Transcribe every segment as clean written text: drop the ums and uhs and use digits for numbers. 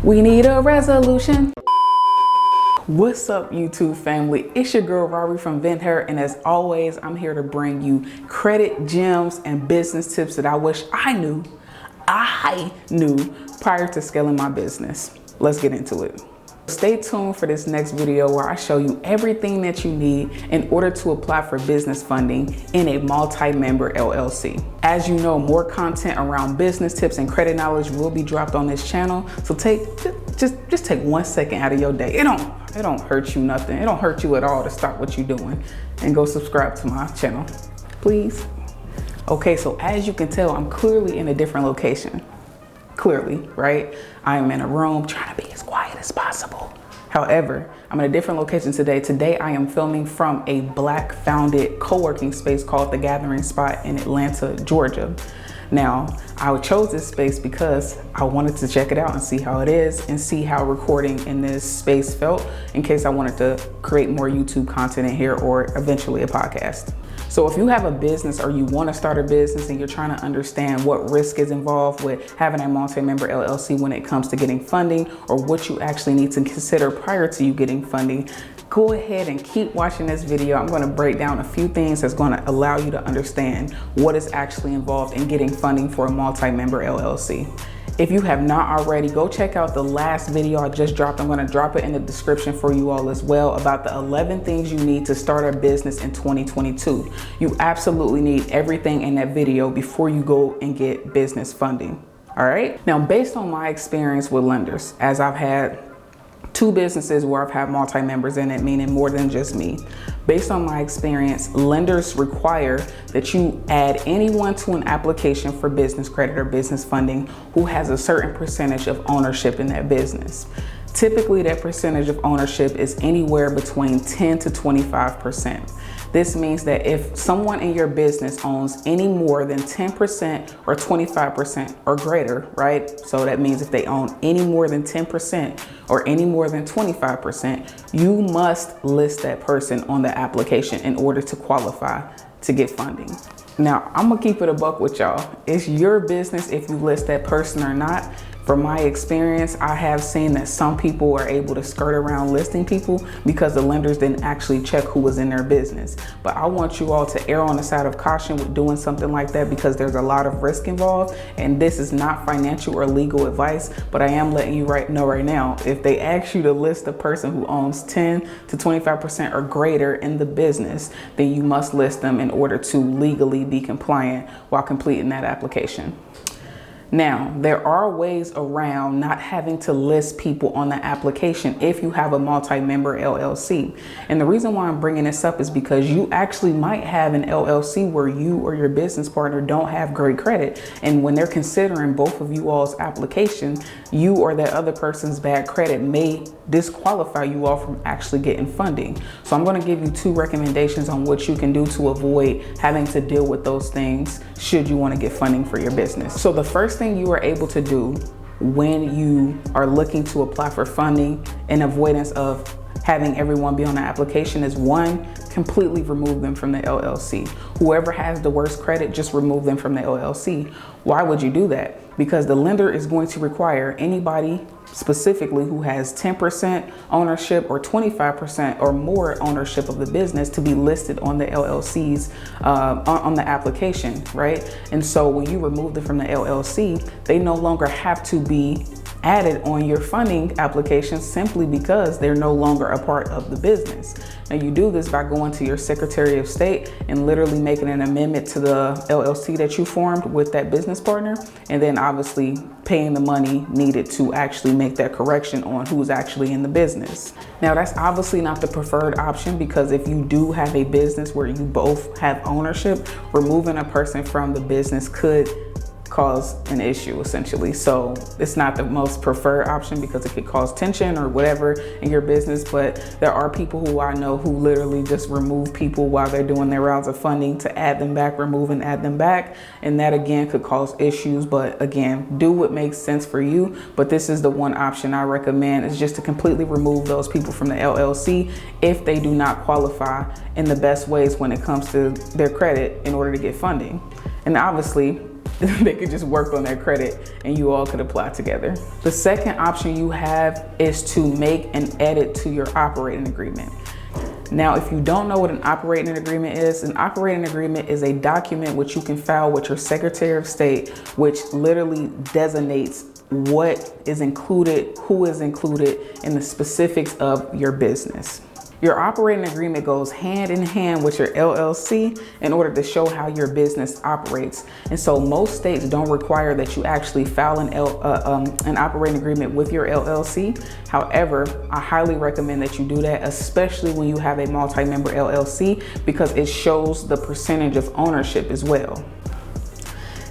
We need a resolution. What's up, YouTube family? It's your girl Rory from VentHer, and as always, I'm here to bring you credit gems and business tips that I wish I knew prior to scaling my business. Let's get into it. Stay tuned for this next video where I show you everything that you need in order to apply for business funding in a multi-member LLC. As you know, more content around business tips and credit knowledge will be dropped on this channel. So just take 1 second out of your day. It don't hurt you nothing. It don't hurt you at all to stop what you're doing and go subscribe to my channel, please. Okay, so as you can tell, I'm clearly in a different location. Clearly, right? I am in a room trying to be as quiet as possible. However, I'm in a different location today. Today, I am filming from a Black founded co-working space called The Gathering Spot in Atlanta, Georgia. Now, I chose this space because I wanted to check it out and see how it is and see how recording in this space felt in case I wanted to create more YouTube content in here or eventually a podcast. So if you have a business or you want to start a business and you're trying to understand what risk is involved with having a multi-member LLC when it comes to getting funding or what you actually need to consider prior to you getting funding, go ahead and keep watching this video. I'm going to break down a few things that's going to allow you to understand what is actually involved in getting funding for a multi-member LLC. If you have not already, go check out the last video I just dropped. I'm going to drop it in the description for you all as well about the 11 things you need to start a business in 2022. You absolutely need everything in that video before you go and get business funding. All right. Now, based on my experience with lenders, as I've had 2 businesses where I've had multi-members in it, meaning more than just me. Based on my experience, lenders require that you add anyone to an application for business credit or business funding who has a certain percentage of ownership in that business. Typically, that percentage of ownership is anywhere between 10 to 25%. This means that if someone in your business owns any more than 10% or 25% or greater, right? So that means if they own any more than 10% or any more than 25%, you must list that person on the application in order to qualify to get funding. Now, I'm gonna keep it a buck with y'all. It's your business if you list that person or not. From my experience, I have seen that some people are able to skirt around listing people because the lenders didn't actually check who was in their business. But I want you all to err on the side of caution with doing something like that because there's a lot of risk involved. And this is not financial or legal advice, but I am letting you know right now, if they ask you to list a person who owns 10 to 25% or greater in the business, then you must list them in order to legally be compliant while completing that application. Now, there are ways around not having to list people on the application if you have a multi-member LLC. And the reason why I'm bringing this up is because you actually might have an LLC where you or your business partner don't have great credit. And when they're considering both of you all's application, you or that other person's bad credit may disqualify you all from actually getting funding. So I'm going to give you 2 recommendations on what you can do to avoid having to deal with those things should you want to get funding for your business. So the first thing you are able to do when you are looking to apply for funding in avoidance of having everyone be on the application is 1, completely remove them from the LLC. Whoever has the worst credit, just remove them from the LLC. Why would you do that? Because the lender is going to require anybody specifically who has 10% ownership or 25% or more ownership of the business to be listed on the LLCs on the application, right? And so when you remove them from the LLC, they no longer have to be added on your funding application simply because they're no longer a part of the business. Now you do this by going to your Secretary of State and literally making an amendment to the LLC that you formed with that business partner, and then obviously paying the money needed to actually make that correction on who's actually in the business. Now that's obviously not the preferred option because if you do have a business where you both have ownership, removing a person from the business could cause an issue essentially. So it's not the most preferred option because it could cause tension or whatever in your business. But there are people who I know who literally just remove people while they're doing their rounds of funding to add them back, remove and add them back. And that again could cause issues. But again, do what makes sense for you. But this is the one option I recommend is just to completely remove those people from the LLC if they do not qualify in the best ways when it comes to their credit in order to get funding. And obviously, they could just work on their credit and you all could apply together. The second option you have is to make an edit to your operating agreement. Now, if you don't know what an operating agreement is a document which you can file with your Secretary of State, which literally designates what is included, who is included, and the specifics of your business. Your operating agreement goes hand in hand with your LLC in order to show how your business operates. And so most states don't require that you actually file an operating agreement with your LLC. However, I highly recommend that you do that, especially when you have a multi-member LLC, because it shows the percentage of ownership as well.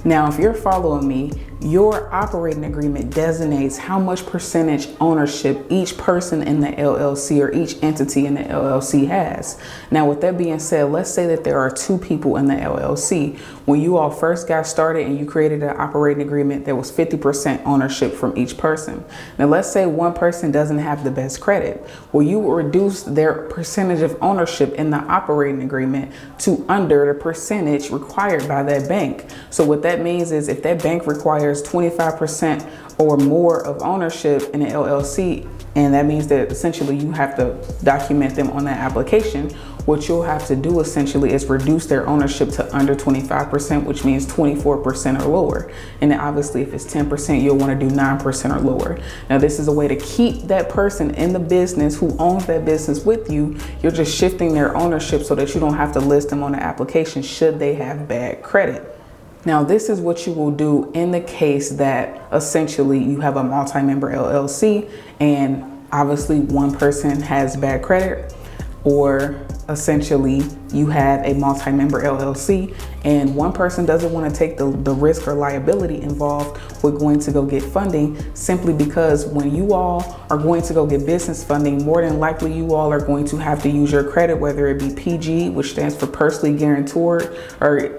Now, if you're following me, your operating agreement designates how much percentage ownership each person in the LLC or each entity in the LLC has. Now, with that being said, let's say that there are two people in the LLC. When you all first got started and you created an operating agreement, there was 50% ownership from each person. Now, let's say one person doesn't have the best credit. Well, you will reduce their percentage of ownership in the operating agreement to under the percentage required by that bank. So what that means is if that bank requires 25% or more of ownership in an LLC, and that means that essentially you have to document them on that application, what you'll have to do essentially is reduce their ownership to under 25%, which means 24% or lower. And then obviously if it's 10%, you'll want to do 9% or lower. Now, this is a way to keep that person in the business who owns that business with you. You're just shifting their ownership so that you don't have to list them on the application should they have bad credit. Now, this is what you will do in the case that essentially you have a multi-member LLC and obviously one person has bad credit, or essentially you have a multi-member LLC and one person doesn't want to take the risk or liability involved with going to go get funding, simply because when you all are going to go get business funding, more than likely you all are going to have to use your credit, whether it be PG, which stands for personally guaranteed or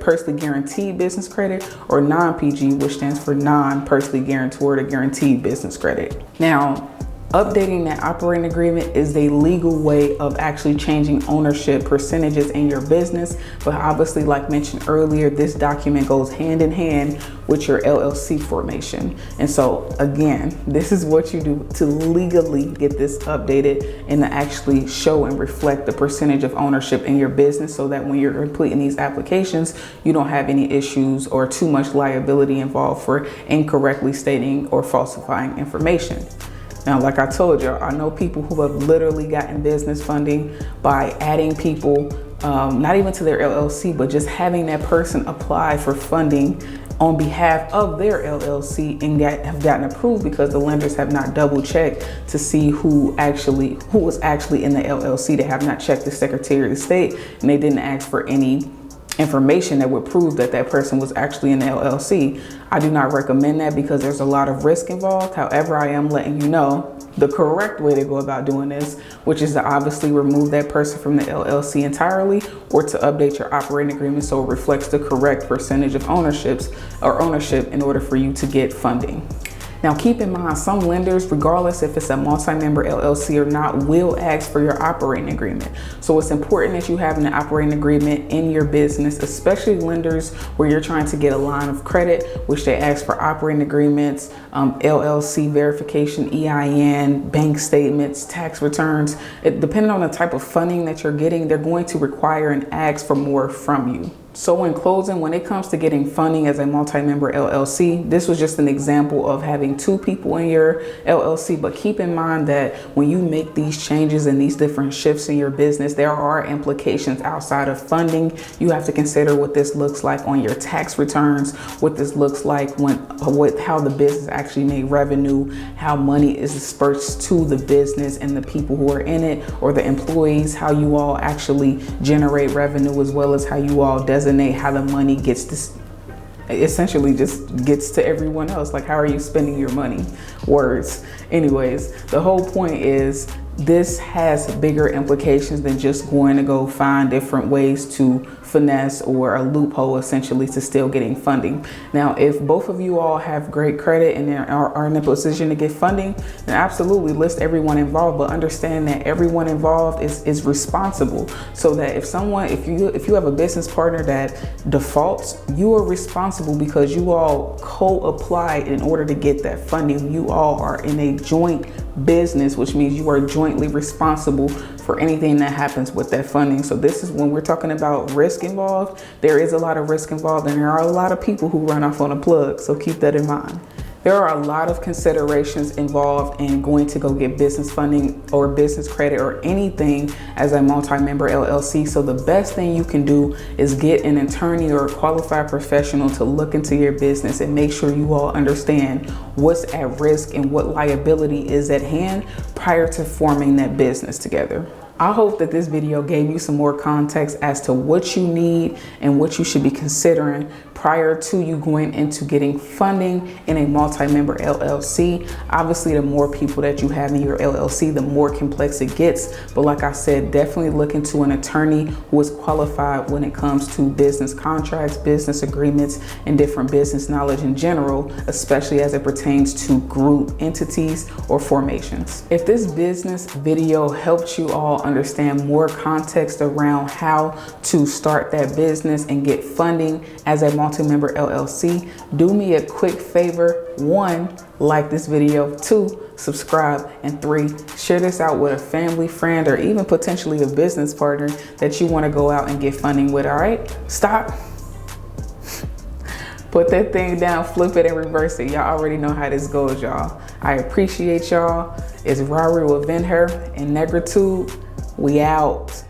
personally guaranteed business credit, or non-PG, which stands for non-personally guaranteed or guaranteed business credit. Now, updating that operating agreement is a legal way of actually changing ownership percentages in your business. But obviously, like mentioned earlier, this document goes hand in hand with your LLC formation. And so again, this is what you do to legally get this updated and to actually show and reflect the percentage of ownership in your business, so that when you're completing these applications, you don't have any issues or too much liability involved for incorrectly stating or falsifying information. Now, like I told you, I know people who have literally gotten business funding by adding people, not even to their LLC, but just having that person apply for funding on behalf of their LLC and have gotten approved, because the lenders have not double checked to see who was actually in the LLC. They have not checked the Secretary of State, and they didn't ask for any information that would prove that that person was actually in the LLC. I do not recommend that because there's a lot of risk involved. However, I am letting you know the correct way to go about doing this, which is to obviously remove that person from the LLC entirely, or to update your operating agreement so it reflects the correct percentage of ownership in order for you to get funding. Now, keep in mind, some lenders, regardless if it's a multi-member LLC or not, will ask for your operating agreement. So it's important that you have an operating agreement in your business, especially lenders where you're trying to get a line of credit, which they ask for operating agreements, LLC verification, EIN, bank statements, tax returns. Depending on the type of funding that you're getting, they're going to require and ask for more from you. So in closing, when it comes to getting funding as a multi-member LLC, this was just an example of having two people in your LLC. But keep in mind that when you make these changes and these different shifts in your business, there are implications outside of funding. You have to consider what this looks like on your tax returns, what this looks like how the business actually made revenue, how money is dispersed to the business and the people who are in it, or the employees, how you all actually generate revenue, as well as how you all designate how the money essentially just gets to everyone else. Like, how are you spending your money? Words. Anyways, the whole point is this has bigger implications than just going to go find different ways to finesse or a loophole essentially to still getting funding. Now, if both of you all have great credit and are in a position to get funding, then absolutely list everyone involved, but understand that everyone involved is responsible, so that if you have a business partner that defaults, you are responsible because you all co-applied in order to get that funding. You all are in a joint business, which means you are jointly responsible for anything that happens with that funding. So this is when we're talking about risk involved. There is a lot of risk involved, and there are a lot of people who run off on a plug. So keep that in mind. There are a lot of considerations involved in going to go get business funding or business credit or anything as a multi-member LLC. So the best thing you can do is get an attorney or a qualified professional to look into your business and make sure you all understand what's at risk and what liability is at hand prior to forming that business together. I hope that this video gave you some more context as to what you need and what you should be considering prior to you going into getting funding in a multi-member LLC. Obviously, the more people that you have in your LLC, the more complex it gets. But like I said, definitely look into an attorney who is qualified when it comes to business contracts, business agreements, and different business knowledge in general, especially as it pertains to group entities or formations. If this business video helped you all understand more context around how to start that business and get funding as a multi-member LLC, do me a quick favor. 1, like this video. 2, subscribe. And 3, share this out with a family, friend, or even potentially a business partner that you want to go out and get funding with. All right, stop. Put that thing down, flip it, and reverse it. Y'all already know how this goes, y'all. I appreciate y'all. It's Rari with Venher and Negritude. We out.